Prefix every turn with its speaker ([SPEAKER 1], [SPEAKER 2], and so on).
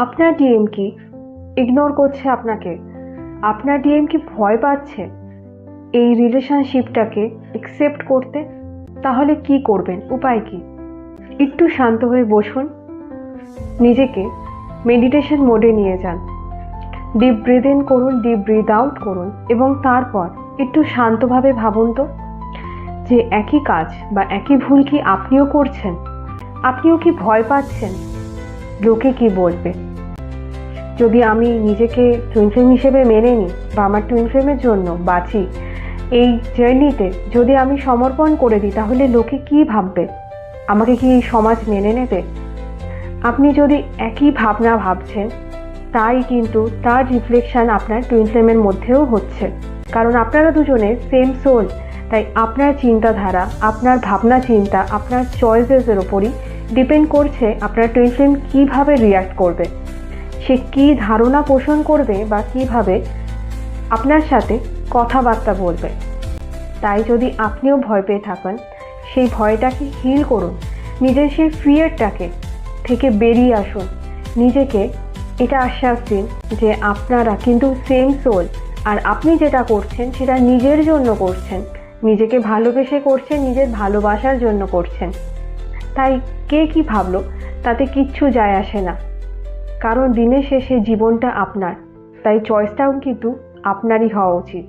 [SPEAKER 1] আপনার ডিএম কি ইগনোর করছে আপনাকে? আপনার ডিএম কি ভয় পাচ্ছে এই রিলেশনশিপটাকে অ্যাকসেপ্ট করতে? তাহলে কি করবেন? উপায় কি? একটু শান্ত হয়ে বসুন, নিজেকে মেডিটেশন মোডে নিয়ে যান, ডিপ ব্রিথ ইন করুন, ডিপ ব্রিথ আউট করুন এবং তারপর একটু শান্তভাবে ভাবুন তো যে একই কাজ বা একই ভুল কি আপনিও করছেন? আপনিও কি ভয় পাচ্ছেন লোকে কি বলবে? যদি আমি নিজেকে টুইন ফ্লেম হিসেবে মেনে নিই বা আমার টুইন ফ্লেমের জন্য বাঁচি, এই জার্নিতে যদি আমি সমর্পণ করে দিই তাহলে লোকে কি ভাববে? আমাকে কি এই সমাজ মেনে নেবে? আপনি যদি একই ভাবনা ভাবছেন, তাই কিন্তু তার রিফ্লেকশন আপনার টুইন ফ্লেমের মধ্যেও হচ্ছে, কারণ আপনারা দুজনে সেম সোল। তাই আপনার চিন্তাধারা, আপনার ভাবনা চিন্তা, আপনার চয়েসেসের ওপরই ডিপেন্ড করছে আপনার টুইন ফ্লেম কীভাবে রিয়্যাক্ট করবে, সে কী ধারণা পোষণ করবে বা কীভাবে আপনার সাথে কথাবার্তা বলবে। তাই যদি আপনিও ভয় পেয়ে থাকেন, সেই ভয়টাকে হিল করুন, নিজের সেই ফিয়ারটাকে থেকে বেরিয়ে আসুন, নিজেকে এটা আশ্বাস দিন যে আপনারা কিন্তু সেম সোল, আর আপনি যেটা করছেন সেটা নিজের জন্য করছেন, নিজেকে ভালোবেসে করছেন, নিজের ভালোবাসার জন্য করছেন। তাই কে কি ভাবলো তাতে কিচ্ছু যায় আসে না, কারণ দিনের শেষে জীবনটা আপনার, তাই চয়েসটাও কিন্তু আপনারই হওয়া উচিত।